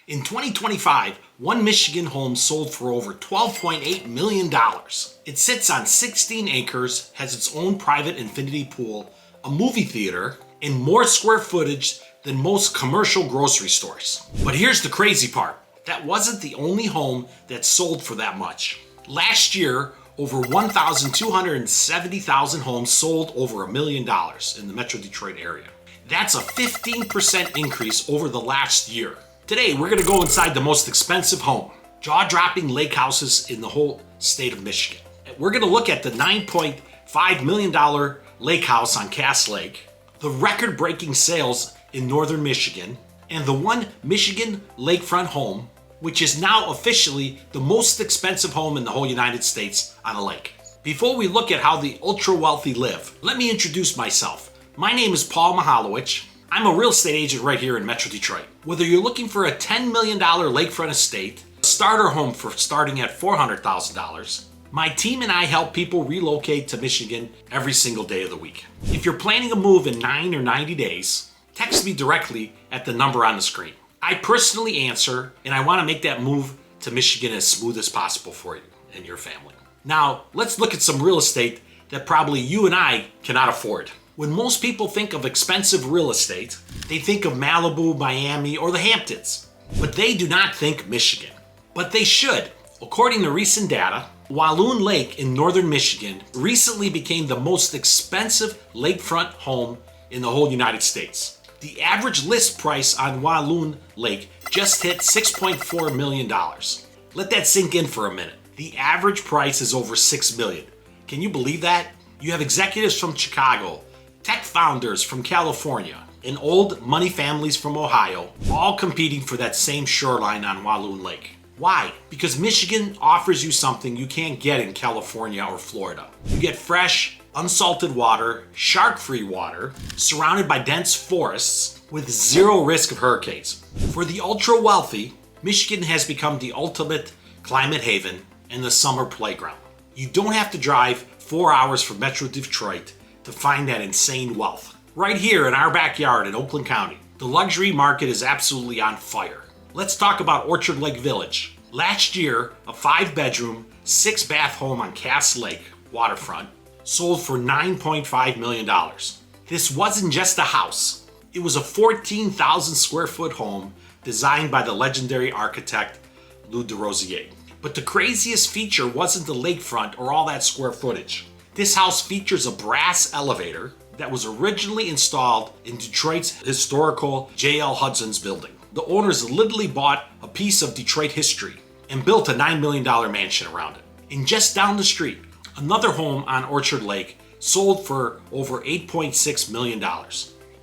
In 2025, one Michigan home sold for over $12.8 million. It sits on 16 acres, has its own private infinity pool, a movie theater, and more square footage than most commercial grocery stores. But here's the crazy part. That wasn't the only home that sold for that much. Last year, over 1,270,000 homes sold over $1 million in the Metro Detroit area. That's a 15% increase over the last year. Today, we're gonna go inside the most expensive home, jaw-dropping lake houses in the whole state of Michigan. We're gonna look at the $9.5 million lake house on Cass Lake, the record-breaking sales in northern Michigan, and the one Michigan lakefront home, which is now officially the most expensive home in the whole United States on a lake. Before we look at how the ultra-wealthy live, let me introduce myself. My name is Paul Mihalowicz. I'm a real estate agent right here in Metro Detroit. Whether you're looking for a $10 million lakefront estate, a starter home for starting at $400,000, my team and I help people relocate to Michigan every single day of the week. If you're planning a move in 9 or 90 days, text me directly at the number on the screen. I personally answer, and I want to make that move to Michigan as smooth as possible for you and your family. Now, let's look at some real estate that probably you and I cannot afford. When most people think of expensive real estate, they think of Malibu, Miami, or the Hamptons. But they do not think Michigan. But they should. According to recent data, Walloon Lake in northern Michigan recently became the most expensive lakefront home in the whole United States. The average list price on Walloon Lake just hit $6.4 million. Let that sink in for a minute. The average price is over $6 million. Can you believe that? You have executives from Chicago, tech founders from California, and old money families from Ohio, all competing for that same shoreline on Walloon Lake. Why? Because Michigan offers you something you can't get in California or Florida. You get fresh, unsalted water, shark-free water, surrounded by dense forests with zero risk of hurricanes. For the ultra-wealthy, Michigan has become the ultimate climate haven and the summer playground. You don't have to drive 4 hours from Metro Detroit to find that insane wealth. Right here in our backyard in Oakland County, the luxury market is absolutely on fire. Let's talk about Orchard Lake Village. Last year, a 5-bedroom, 6-bath home on Cass Lake waterfront sold for $9.5 million. This wasn't just a house. It was a 14,000 square foot home designed by the legendary architect Lou DeRosier. But the craziest feature wasn't the lakefront or all that square footage. This house features a brass elevator that was originally installed in Detroit's historical J.L. Hudson's building. The owners literally bought a piece of Detroit history and built a $9 million mansion around it. And just down the street, another home on Orchard Lake sold for over $8.6 million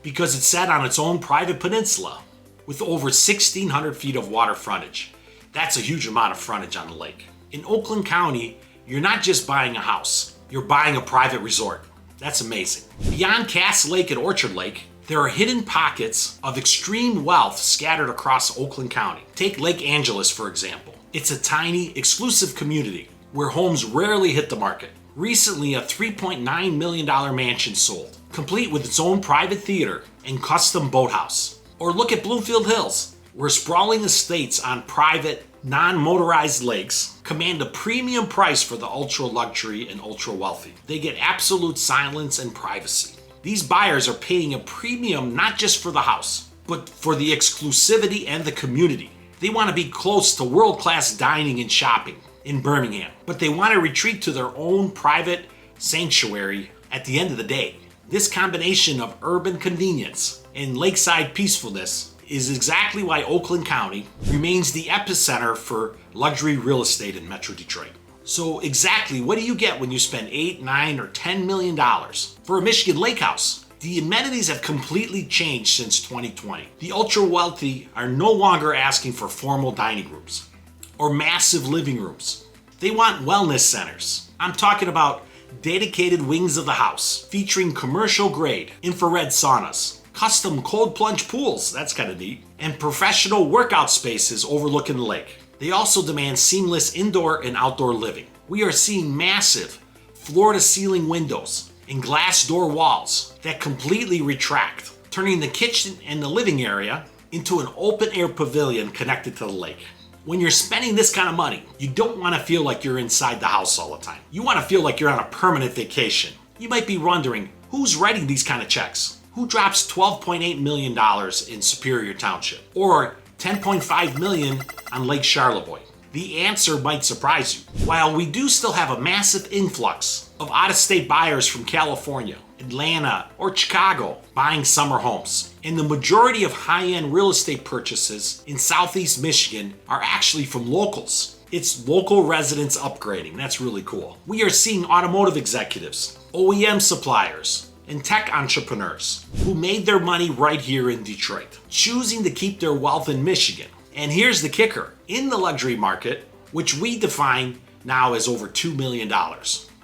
because it sat on its own private peninsula with over 1,600 feet of water frontage. That's a huge amount of frontage on the lake. In Oakland County, you're not just buying a house. You're buying a private resort. That's amazing. Beyond Cass Lake and Orchard Lake, there are hidden pockets of extreme wealth scattered across Oakland County. Take Lake Angeles, for example. It's a tiny, exclusive community where homes rarely hit the market. Recently, a $3.9 million mansion sold, complete with its own private theater and custom boathouse. Or look at Bloomfield Hills, where sprawling estates on private, non-motorized lakes command a premium price for the ultra-luxury and ultra-wealthy. They get absolute silence and privacy. These buyers are paying a premium not just for the house, but for the exclusivity and the community. They want to be close to world-class dining and shopping in Birmingham, but they want to retreat to their own private sanctuary at the end of the day. This combination of urban convenience and lakeside peacefulness is exactly why Oakland County remains the epicenter for luxury real estate in Metro Detroit. So exactly what do you get when you spend $8, $9, or $10 million for a Michigan lake house? The amenities have completely changed since 2020. The ultra wealthy are no longer asking for formal dining rooms or massive living rooms. They want wellness centers. I'm talking about dedicated wings of the house featuring commercial grade infrared saunas, custom cold plunge pools, that's kind of neat, and professional workout spaces overlooking the lake. They also demand seamless indoor and outdoor living. We are seeing massive floor-to-ceiling windows and glass door walls that completely retract, turning the kitchen and the living area into an open-air pavilion connected to the lake. When you're spending this kind of money, you don't want to feel like you're inside the house all the time. You want to feel like you're on a permanent vacation. You might be wondering, who's writing these kind of checks? Who drops $12.8 million in Superior Township? Or $10.5 million on Lake Charlevoix? The answer might surprise you. While we do still have a massive influx of out-of-state buyers from California, Atlanta, or Chicago buying summer homes, and the majority of high-end real estate purchases in Southeast Michigan are actually from locals. It's local residents upgrading. That's really cool. We are seeing automotive executives, OEM suppliers, and tech entrepreneurs who made their money right here in Detroit, choosing to keep their wealth in Michigan. And here's the kicker. In the luxury market, which we define now as over $2 million,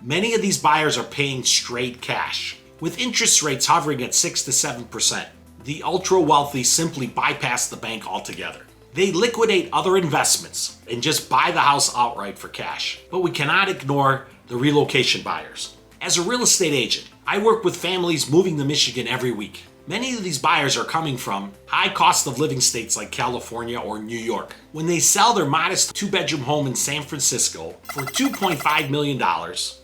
many of these buyers are paying straight cash. With interest rates hovering at 6 to 7%, the ultra wealthy simply bypass the bank altogether. They liquidate other investments and just buy the house outright for cash. But we cannot ignore the relocation buyers. As a real estate agent, I work with families moving to Michigan every week. Many of these buyers are coming from high cost of living states like California or New York. When they sell their modest 2-bedroom home in San Francisco for $2.5 million,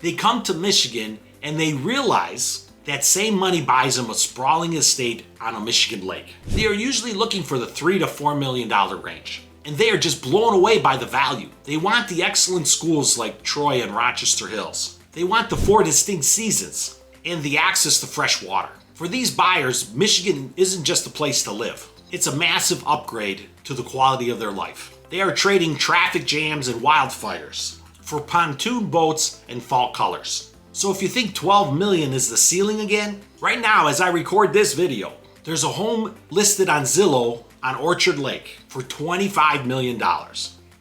they come to Michigan and they realize that same money buys them a sprawling estate on a Michigan lake. They are usually looking for the $3 to $4 million range, and they are just blown away by the value. They want the excellent schools like Troy and Rochester Hills. They want the 4 distinct seasons and the access to fresh water. For these buyers, Michigan isn't just a place to live. It's a massive upgrade to the quality of their life. They are trading traffic jams and wildfires for pontoon boats and fall colors. So if you think 12 million is the ceiling again, right now as I record this video, there's a home listed on Zillow on Orchard Lake for $25 million.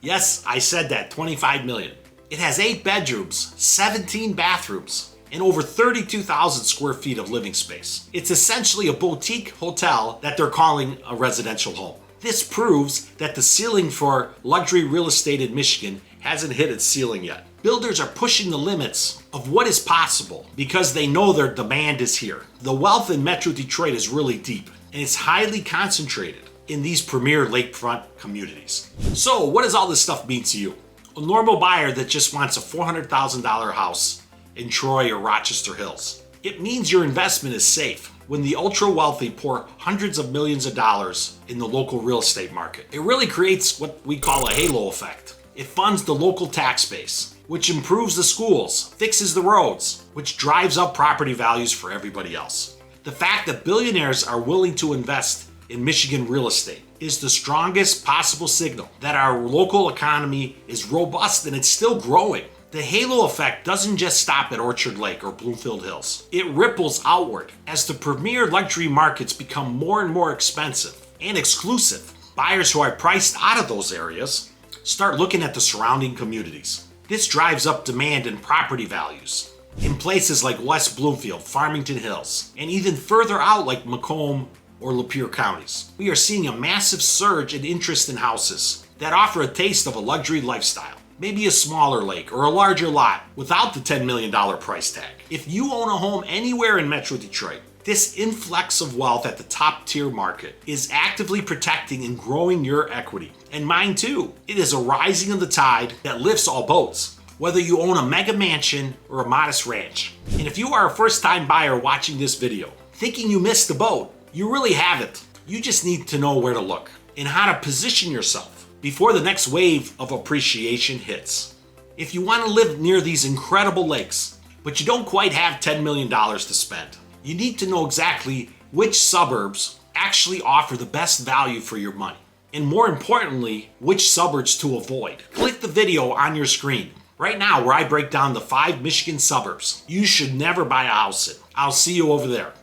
Yes, I said that, 25 million. It has 8 bedrooms, 17 bathrooms, and over 32,000 square feet of living space. It's essentially a boutique hotel that they're calling a residential home. This proves that the ceiling for luxury real estate in Michigan hasn't hit its ceiling yet. Builders are pushing the limits of what is possible because they know their demand is here. The wealth in Metro Detroit is really deep, and it's highly concentrated in these premier lakefront communities. So what does all this stuff mean to you? A normal buyer that just wants a $400,000 house in Troy or Rochester Hills. It means your investment is safe when the ultra wealthy pour hundreds of millions of dollars in the local real estate market. It really creates what we call a halo effect. It funds the local tax base, which improves the schools, fixes the roads, which drives up property values for everybody else. The fact that billionaires are willing to invest in Michigan real estate is the strongest possible signal that our local economy is robust and it's still growing. The halo effect doesn't just stop at Orchard Lake or Bloomfield Hills. It ripples outward as the premier luxury markets become more and more expensive and exclusive. Buyers who are priced out of those areas start looking at the surrounding communities. This drives up demand and property values in places like West Bloomfield, Farmington Hills, and even further out like Macomb or Lapeer counties. We are seeing a massive surge in interest in houses that offer a taste of a luxury lifestyle. Maybe a smaller lake or a larger lot without the $10 million price tag. If you own a home anywhere in Metro Detroit, this influx of wealth at the top tier market is actively protecting and growing your equity. And mine too. It is a rising of the tide that lifts all boats, whether you own a mega mansion or a modest ranch. And if you are a first-time buyer watching this video, thinking you missed the boat, you really haven't. You just need to know where to look and how to position yourself before the next wave of appreciation hits. If you want to live near these incredible lakes, but you don't quite have $10 million to spend, you need to know exactly which suburbs actually offer the best value for your money. And more importantly, which suburbs to avoid. Click the video on your screen right now where I break down the 5 Michigan suburbs you should never buy a house in. I'll see you over there.